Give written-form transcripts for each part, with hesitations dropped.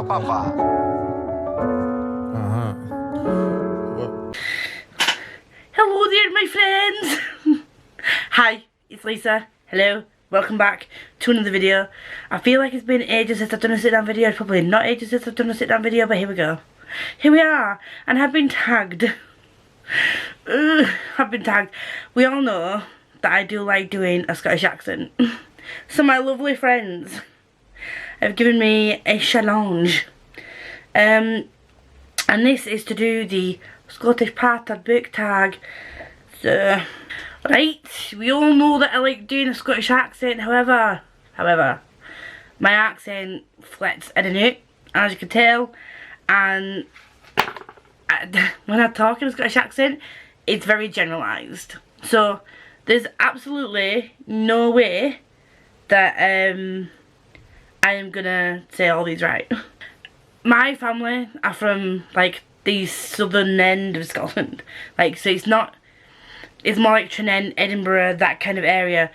小爸爸。Hello there, my friends. Hi, it's Lisa. Hello, welcome back to another video. I feel like it's been ages since I've done a sit-down video. It's probably not ages since I've done a sit-down video, but here we go. Here we are, and I've been tagged. I've been tagged. We all know that I do like doing a Scottish accent. So my lovely friends have given me a challenge. And this is to do the Scottish part of book tag. So, right, we all know that I like doing a Scottish accent, however, my accent flets in and out, as you can tell, and when I talk in a Scottish accent, it's very generalised. So, there's absolutely no way that I am gonna say all these right. My family are from, like, the southern end of Scotland. Like, so it's more like Trinent, Edinburgh, that kind of area,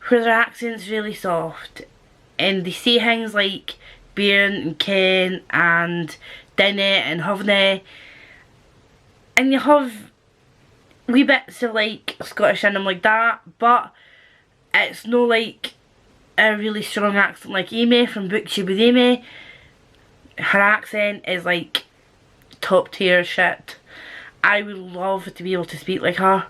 where their accent's really soft. And they say things like Bearn and Cairn and Dinny and Hovney. And you have wee bits of, like, Scottish in them like that, but it's no like a really strong accent like Amy from Booktube with Amy. Her accent is like top tier shit. I would love to be able to speak like her.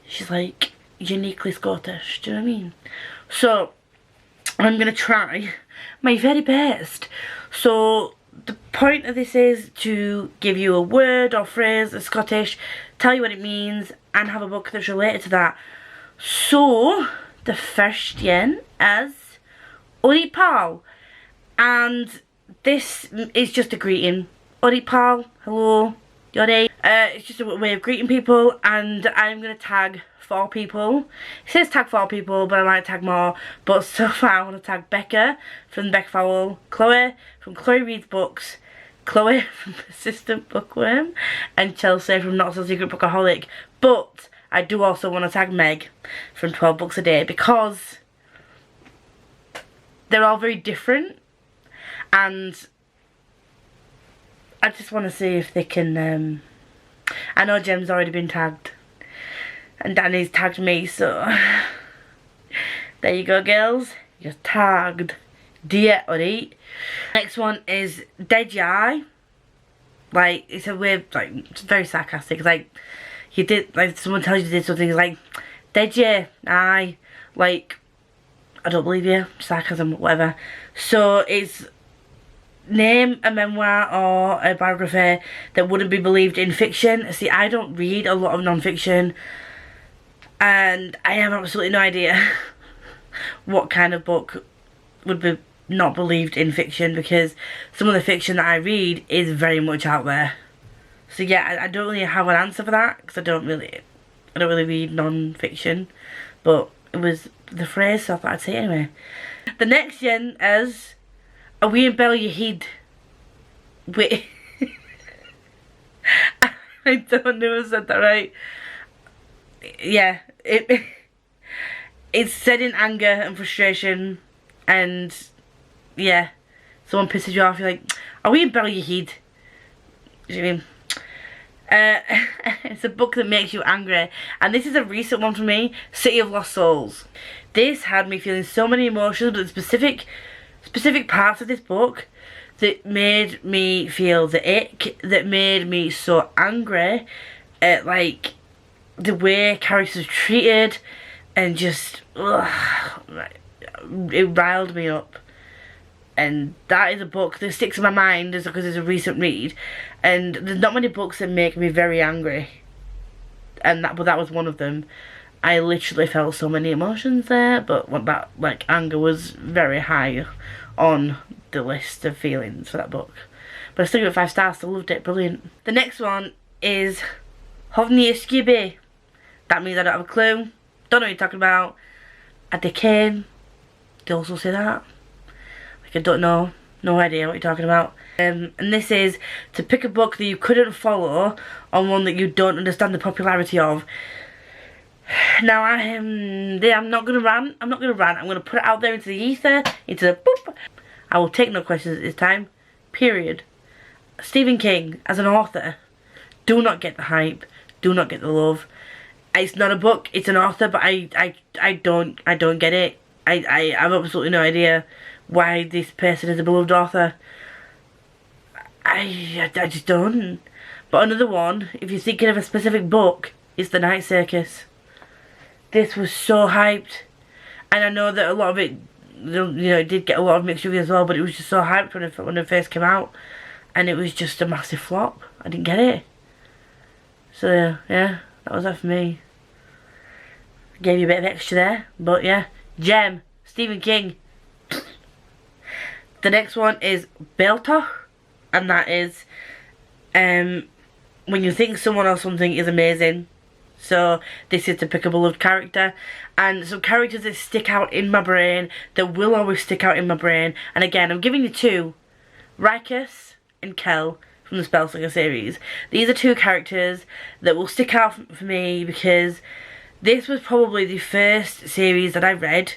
She's like uniquely Scottish, do you know what I mean? So I'm gonna try my very best. So the point of this is to give you a word or phrase in Scottish, tell you what it means, and have a book that's related to that. So the first one is Ori Pal, and this is just a greeting. Ori Pal, hello, you alright? It's just a way of greeting people, and I'm going to tag 4 people. It says tag 4 people, but I might tag more. But so far I want to tag Becca from Becca Fowle, Chloe from Chloe Reads Books, Chloe from Persistent Bookworm, and Chelsea from Not So Secret Bookaholic. But I do also want to tag Meg from 12 Books a Day, because they're all very different, and I just want to see if they can, I know Jem's already been tagged, and Danny's tagged me, so there you go, girls, you're tagged. Dear, alright. Next one is Did Ya? Like, it's a weird, like, it's very sarcastic. It's like, you did, like, someone tells you you did something, it's like, did you? Aye. Like, I don't believe you. Sarcasm, whatever. So, it's name a memoir or a biography that wouldn't be believed in fiction. See, I don't read a lot of non-fiction, and I have absolutely no idea what kind of book would be not believed in fiction, because some of the fiction that I read is very much out there. So yeah, I don't really have an answer for that, because I don't really read non-fiction, but it was the phrase, so I thought I'd say it anyway. The next one is a wee bell your head. Wait. I don't know if I said that right. Yeah, it's said in anger and frustration, and yeah, someone pisses you off, you're like, a wee bell your head. Do you know what I mean? It's a book that makes you angry, and this is a recent one for me, City of Lost Souls. This had me feeling so many emotions, but the specific parts of this book that made me feel the ick, that made me so angry at, like, the way characters were treated, and just, ugh, it riled me up. And that is a book that sticks in my mind just because it's a recent read, and there's not many books that make me very angry, and but that was one of them. I literally felt so many emotions there, but that, like, anger was very high on the list of feelings for that book. But I still give it 5 stars, still loved it, brilliant. The next one is Hovney Scribd. That means I don't have a clue, don't know what you're talking about. A decane, they also say that. I don't know, no idea what you're talking about. And this is to pick a book that you couldn't follow on one that you don't understand the popularity of. Now I'm not gonna rant. I'm gonna put it out there into the ether, into the boop. I will take no questions at this time. period. Stephen King, as an author, do not get the hype, do not get the love. It's not a book, it's an author, but I don't get it. I have absolutely no idea why this person is a beloved author. I just don't. But another one, if you're thinking of a specific book, is The Night Circus. This was so hyped, and I know that a lot of it, you know, it did get a lot of mixed reviews as well, but it was just so hyped when it first came out, and it was just a massive flop. I didn't get it. So yeah, that was that for me. Gave you a bit of extra there, but yeah. Gem, Stephen King. The next one is Belter, and that is when you think someone or something is amazing. So this is to pick a beloved character, and some characters that stick out in my brain, that will always stick out in my brain. And again, I'm giving you two, Rikus and Kel from the Spellslinger series. These are two characters that will stick out for me because this was probably the first series that I read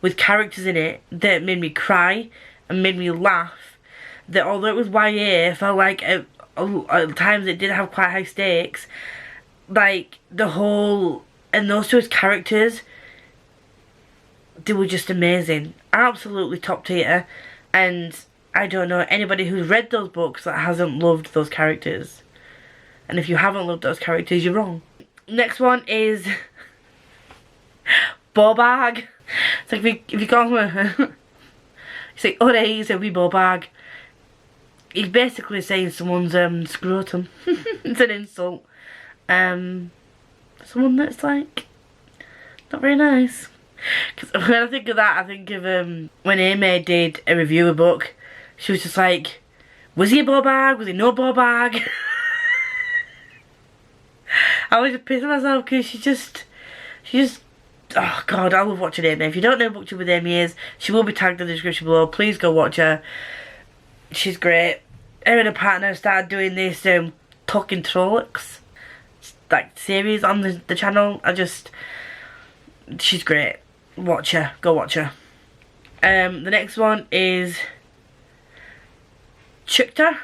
with characters in it that made me cry and made me laugh. That although it was YA, felt like at times it did have quite high stakes. Like the whole, and those two as characters, they were just amazing, absolutely top tier. And I don't know anybody who's read those books that hasn't loved those characters. And if you haven't loved those characters, you're wrong. Next one is Bobag. It's like if you call him you say, oh hey, he's a wee Bobag. He's basically saying someone's scrotum. It's an insult. Someone that's like not very nice. Because when I think of that, I think of when Amy did a review of a book. She was just like, was he a ball-bag? Was he no ball-bag? I was just pissing myself because she just, oh god, I love watching Amy. If you don't know Booktube with Amy is, she will be tagged in the description below. Please go watch her. She's great. Her and her partner started doing this Talking Trollocs like series on the channel. She's great. Watch her. Go watch her. The next one is Chukta.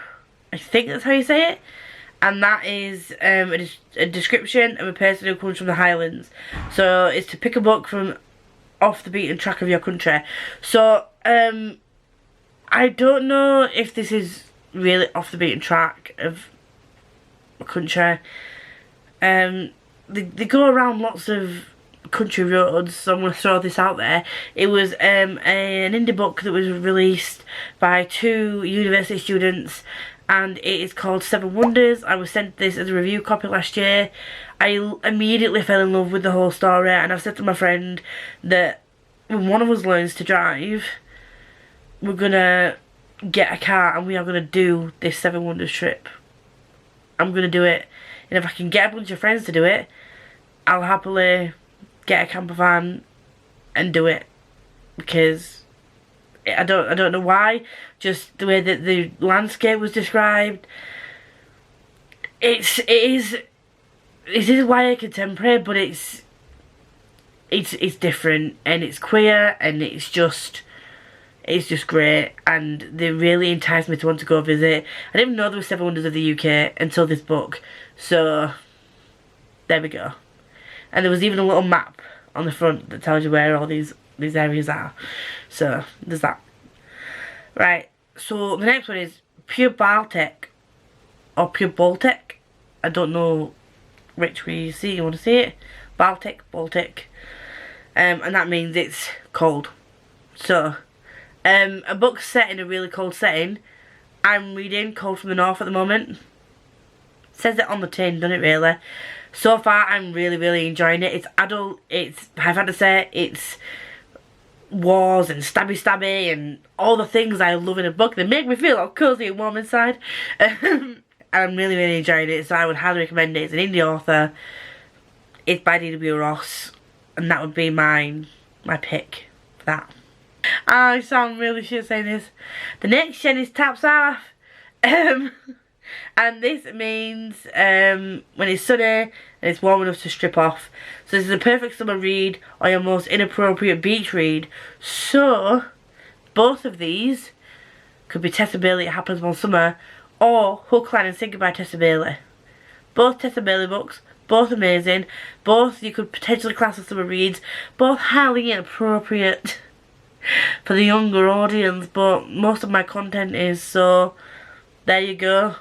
I think that's how you say it. And that is a description of a person who comes from the Highlands. So it's to pick a book from off the beaten track of your country. So I don't know if this is really off the beaten track of a country. They go around lots of country roads, so I'm going to throw this out there. It was an indie book that was released by two university students, and it is called Seven Wonders. I was sent this as a review copy last year. I immediately fell in love with the whole story, and I've said to my friend that when one of us learns to drive, we're going to get a car and we are going to do this Seven Wonders trip. I'm going to do it. And if I can get a bunch of friends to do it, I'll happily get a camper van and do it. Because I don't know why. Just the way that the landscape was described. It is YA contemporary, but it's different, and it's queer, and it's just great, and they really enticed me to want to go visit. I didn't even know there were 7 Wonders of the UK until this book, so there we go. And there was even a little map on the front that tells you where all these areas are, so there's that. Right, so the next one is Pure Baltic, or Pure Baltic. I don't know which way you want to see it. Baltic, and that means it's cold. So a book set in a really cold setting. I'm reading Cold from the North at the moment. Says it on the tin, doesn't it really? So far I'm really enjoying it. It's adult, it's high fantasy, it's wars and stabby and all the things I love in a book that make me feel all cozy and warm inside. I'm really enjoying it, so I would highly recommend it. It's an indie author. It's by D.W. Ross, and that would be my pick for that. I sound really shit saying this. The next gen is Taps Off. And this means when it's sunny and it's warm enough to strip off. So this is a perfect summer read or your most inappropriate beach read. So both of these Could be Tessa Bailey, It Happens One Summer, or Hook, Line and Sinker by Tessa Bailey. Both Tessa Bailey books, both amazing, both you could potentially class as summer reads, both highly inappropriate for the younger audience, but most of my content is, so there you go.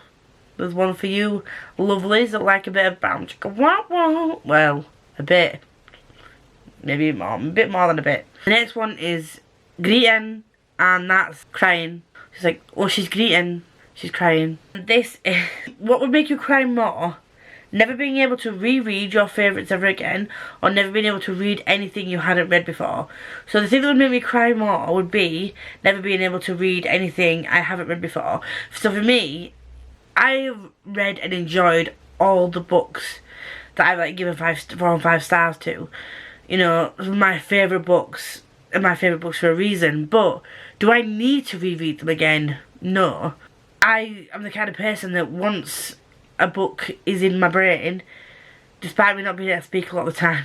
There's one for you lovelies that like a bit of bam chicka wow wow. Well, a bit. Maybe more, a bit more than a bit. The next one is greeting, and that's crying. She's like, oh, she's greeting, she's crying. This is, what would make you cry more? Never being able to reread your favourites ever again, or never being able to read anything you hadn't read before. So the thing that would make me cry more would be never being able to read anything I haven't read before. So for me, I've read and enjoyed all the books that I've like given 4 and 5 stars to. You know, my favourite books, and my favourite books for a reason. But do I need to reread them again? No. I am the kind of person that once a book is in my brain, despite me not being able to speak a lot of the time,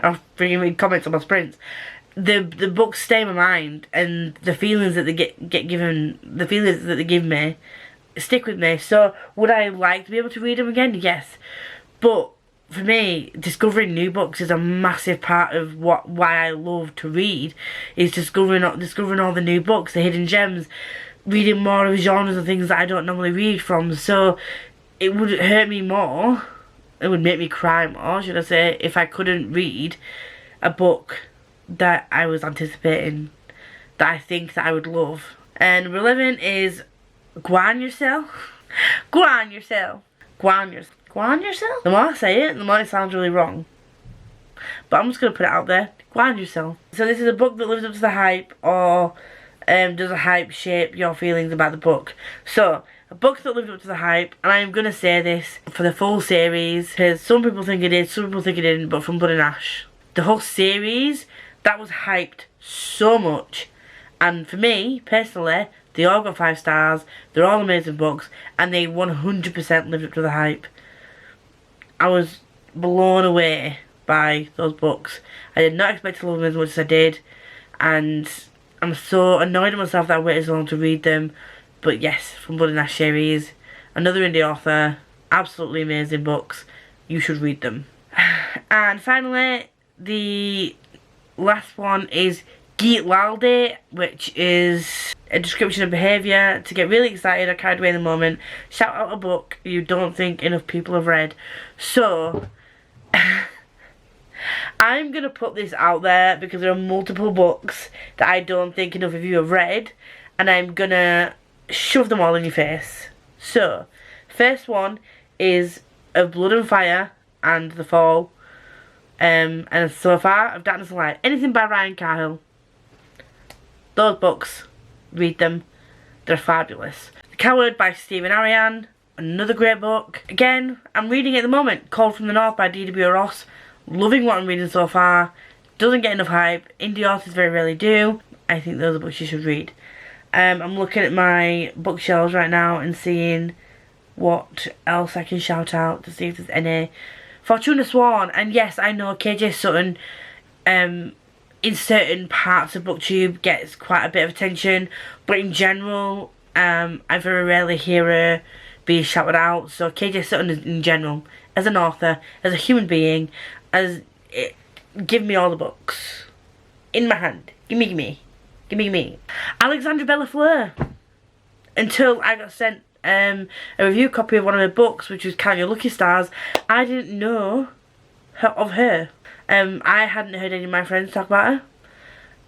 or bringing me comments on my sprints, the books stay in my mind, and the feelings that they get given, the feelings that they give me, stick with me. So would I like to be able to read them again? Yes. But for me, discovering new books is a massive part of why I love to read, is discovering all the new books, the hidden gems, reading more of genres and things that I don't normally read from. So it would hurt me more, it would make me cry more, should I say, if I couldn't read a book that I was anticipating, that I think that I would love. And number 11 is Go On Yourself. Go on yourself. Go on yourself. Go on yourself? The more I say it, the more it sounds really wrong. But I'm just going to put it out there. Go on yourself. So this is a book that lives up to the hype, or does the hype shape your feelings about the book? So, a book that lived up to the hype, and I'm going to say this for the full series, because some people think it did, some people think it didn't, but from Blood and Ash. The whole series, that was hyped so much. And for me, personally, they all got 5 stars, they're all amazing books, and they 100% lived up to the hype. I was blown away by those books. I did not expect to love them as much as I did, and I'm so annoyed at myself that I waited so long to read them. But yes, from Blood and Ash series, another indie author, absolutely amazing books, you should read them. And finally, the last one is Geet Lalde, which is a description of behaviour to get really excited or carried away in the moment. Shout out a book you don't think enough people have read. So, I'm going to put this out there because there are multiple books that I don't think enough of you have read, and I'm going to shove them all in your face. So, first one is Of Blood and Fire and The Fall, and So Far of Darkness and Light. Anything by Ryan Cahill. Those books, read them, they're fabulous. The Coward by Stephen Ariane, another great book. Again, I'm reading at the moment, Cold from the North by D.W. Ross. Loving what I'm reading so far. Doesn't get enough hype. Indie authors very rarely do. I think those are books you should read. I'm looking at my bookshelves right now and seeing what else I can shout out to see if there's any. Fortuna Sworn, and yes, I know KJ Sutton in certain parts of Booktube gets quite a bit of attention, but in general, I very rarely hear her be shouted out. So KJ Sutton in general, as an author, as a human being, give me all the books in my hand. Give me. Alexandra Bella Fleur. Until I got sent a review copy of one of her books, which was Count Your Lucky Stars, I didn't know of her. I hadn't heard any of my friends talk about her,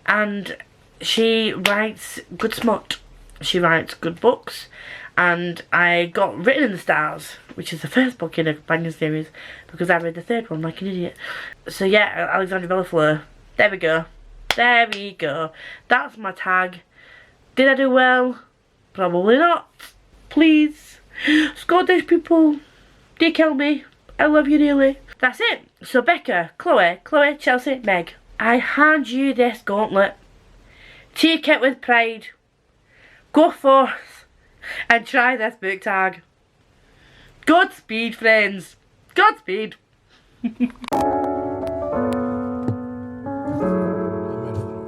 and she writes good smut. She writes good books, and I got Written in the Stars, which is the first book in a companion series, because I read the third one like an idiot. So yeah, Alexandra Bella Fleur. There we go. There we go. That's my tag. Did I do well? Probably not. Please, Scottish people, do kill me. I love you dearly. That's it. So Becca, Chloe, Chelsea, Meg, I hand you this gauntlet. Take it with pride. Go forth and try this book tag. Godspeed, friends. Godspeed.